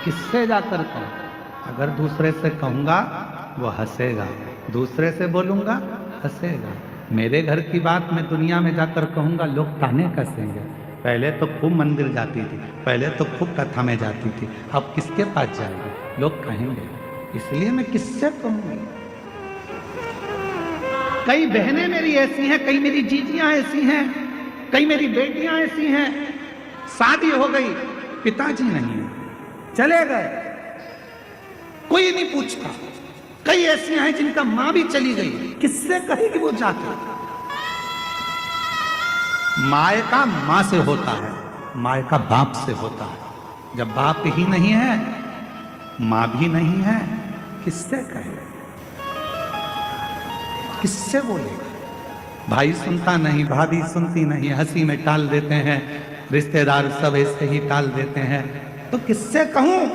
किससे जाकर कहूँ? अगर दूसरे से कहूँगा वो हंसेगा, दूसरे से बोलूँगा हंसेगा। मेरे घर की बात मैं दुनिया में जाकर कहूँगा, लोग ताने कसेंगे। पहले तो खूब मंदिर जाती थी, पहले तो खूब कथा में जाती थी, अब किसके पास जाएगी? लोग कहेंगे। इसलिए मैं किससे कहूँगी? कई बहनें मेरी ऐसी हैं, कई मेरी जीजियां ऐसी हैं, कई मेरी बेटियां ऐसी हैं, शादी हो गई, पिताजी नहीं है, चले गए, कोई नहीं पूछता। कई ऐसी हैं जिनका मां भी चली गई, किससे कहेगी वो जाके? माए का मां से होता है, माए का बाप से होता है। जब बाप ही नहीं है, मां भी नहीं है, किससे कहे? किससे बोलेगा? भाई सुनता नहीं, भाभी सुनती नहीं, हंसी में टाल देते हैं, रिश्तेदार सब ऐसे ही टाल देते हैं, तो किससे कहूं?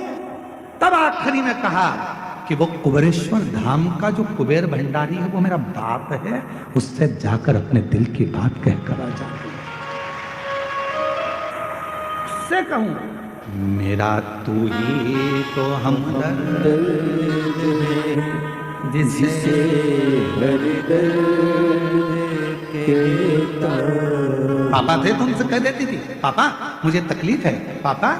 तब आखिरी में कहा कि वो कुबेरेश्वर धाम का जो कुबेर भंडारी है वो मेरा बाप है, उससे जाकर अपने दिल की बात कहकर आ जाती। उससे कहूं मेरा तू ही तो हमदर्द है, जिसे पापा थे तो उनसे कह देती थी, पापा मुझे तकलीफ है, पापा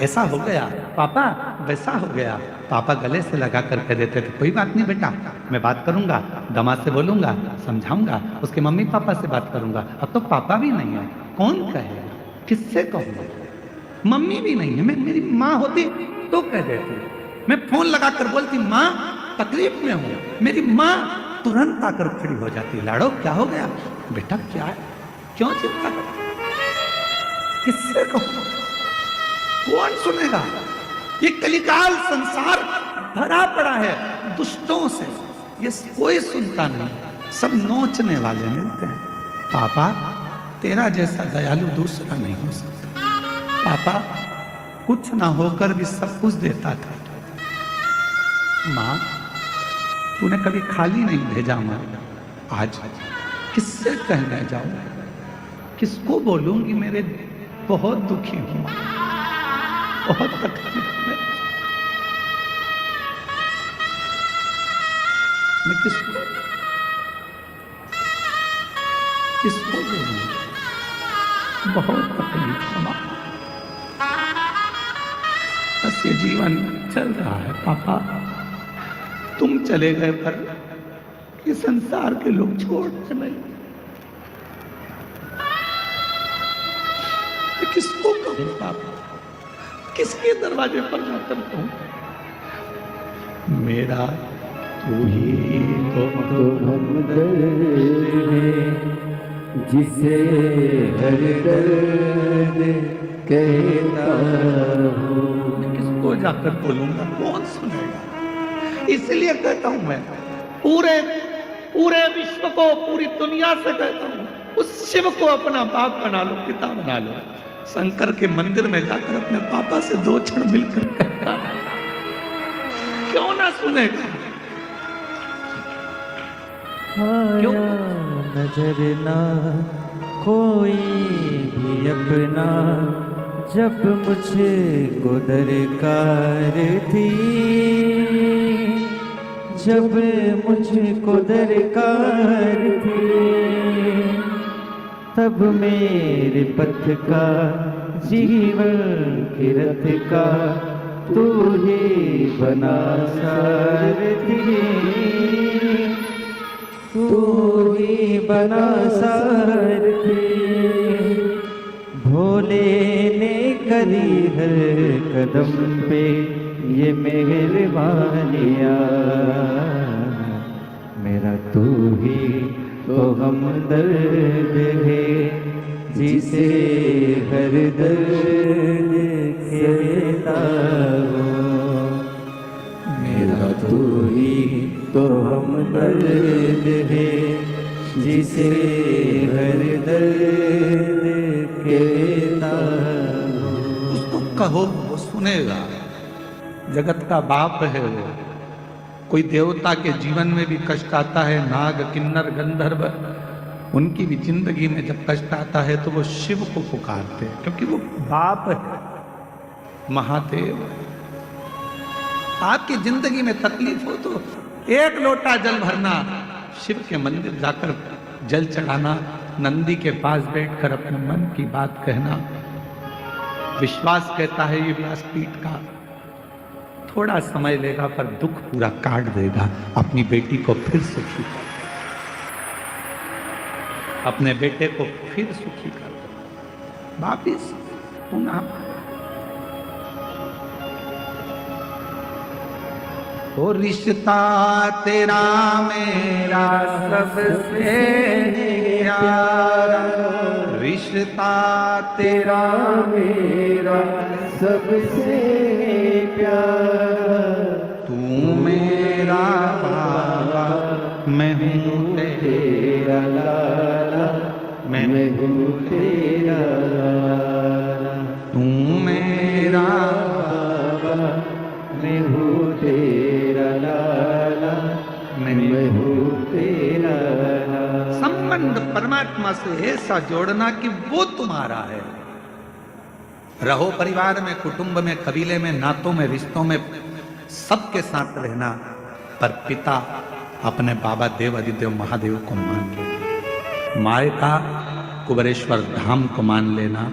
ऐसा हो गया, पापा वैसा हो गया। पापा गले से लगा कर कह देते थे, कोई बात नहीं बेटा, मैं बात करूंगा, दामाद से बोलूंगा, समझाऊंगा, उसके मम्मी पापा से बात करूंगा। अब तो पापा भी नहीं है, कौन कहे? किससे कहूंगा? मम्मी भी नहीं है, मैं मेरी माँ होती तो कह देती। मैं फोन लगा कर बोलती, माँ तकलीफ में हूं, मेरी माँ तुरंत आकर खड़ी हो जाती, लाड़ो क्या हो गया बेटा, क्या है, क्यों चिंता कर? किससे कहूं? कौन सुनेगा? ये कलिकाल संसार भरा पड़ा है दुष्टों से, ये कोई सुनता नहीं, सब नोचने वाले मिलते हैं। पापा तेरा जैसा दयालु दूसरा नहीं हो सकता, पापा कुछ ना होकर भी सब कुछ देता था। माँ तूने कभी खाली नहीं भेजा माँ, आज किससे कहने जाऊं, किसको बोलूंगी? मेरे बहुत दुखी हूं, बहुत तकलीफ में, मैं किसको बोलूं? बहुत तकलीफ है, बस ये जीवन चल रहा है। पापा तुम चले गए पर ये संसार के लोग छोड़ते नहीं, मैं किसको कहूं? पापा किसके दरवाजे पर जाकर कहूं? मेरा तू ही तो हमदर्द है, जिसे हर दर्द कहता हूं। किसको जाकर बोलूंगा? कौन सुनेगा? इसलिए कहता हूं मैं पूरे विश्व को, पूरी दुनिया से कहता हूं, उस शिव को अपना बाप बना लो, पिता बना लो। शंकर के मंदिर में जाकर अपने पापा से दो क्षण मिलकर कहता, क्यों ना सुनेगा? क्यों नजर ना कोई भी अपना, जब मुझको दरकार थी, जब मुझको दरकार थी, तब मेरे पथ का, जीवन के रथ का तू ही बना सारथी, तू ही बना सारथी। भोले ने करी हर कदम पे ये मेहरबानियाँ, मेरा तू ही तो हमदर्द है, जिसे हर दर्द कहता हूँ। मेरा तू ही तो हमदर्द है, जिसे हर दर्द कहता हूँ। उसको कहो वो सुनेगा, जगत का बाप है वो। कोई देवता के जीवन में भी कष्ट आता है, नाग किन्नर गंधर्व, उनकी भी जिंदगी में जब कष्ट आता है तो वो शिव को पुकारते हैं, क्योंकि वो बाप है, महादेव। आपकी जिंदगी में तकलीफ हो तो एक लोटा जल भरना, शिव के मंदिर जाकर जल चढ़ाना, नंदी के पास बैठकर अपने मन की बात कहना। विश्वास कहता है ये व्यासपीठ का थोड़ा समय लेगा पर दुख पूरा काट देगा। अपनी बेटी को फिर सुखी कर, अपने बेटे को फिर सुखी कर, वापिस पुनः। ओ रिश्ता तेरा मेरा सबसे प्यारा, रिश्ता तेरा मेरा सबसे प्यारा, तू मेरा बाबा मैं हूँ तेरा लाला, मैं हूँ तेरा लाला, तू मेरा बाबा मैं हूँ तेरा लाला, मैं हूँ तेरा लाला। संबंध परमात्मा से ऐसा जोड़ना कि वो तुम्हारा है। रहो परिवार में, कुटुंब में, कबीले में, नातों में, रिश्तों में, सबके साथ रहना, पर पिता अपने बाबा देव अधिदेव महादेव को मान लेना, माए का कुबेरेश्वर धाम को मान लेना।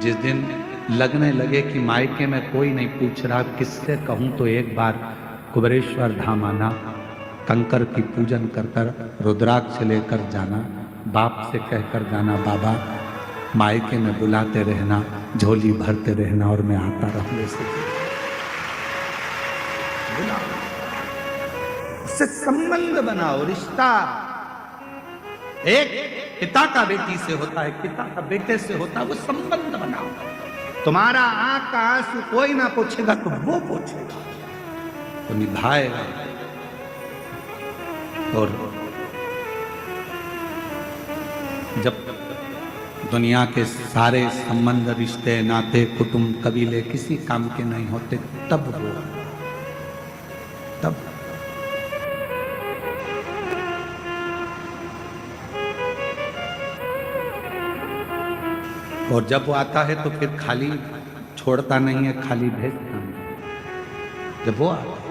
जिस दिन लगने लगे कि मायके में कोई नहीं पूछ रहा, किससे कहूं, तो एक बार कुबेरेश्वर धाम आना, कंकर की पूजन कर कर रुद्राक्ष लेकर जाना, बाप से कहकर जाना बाबा मायके में बुलाते रहना, झोली भरते रहना और मैं आता रहूं। उससे संबंध बनाओ, रिश्ता एक पिता का बेटी से होता है, पिता का बेटे से होता है, वो संबंध बनाओ। तुम्हारा आंख का आंसू कोई ना पूछेगा तो वो पूछेगा, तो निभाएगा। और जब दुनिया के सारे संबंध, रिश्ते, नाते, कुटुंब, कबीले किसी काम के नहीं होते, तब वो, तब और जब वो आता है तो फिर खाली छोड़ता नहीं है, खाली भेजता नहीं। जब वो आता है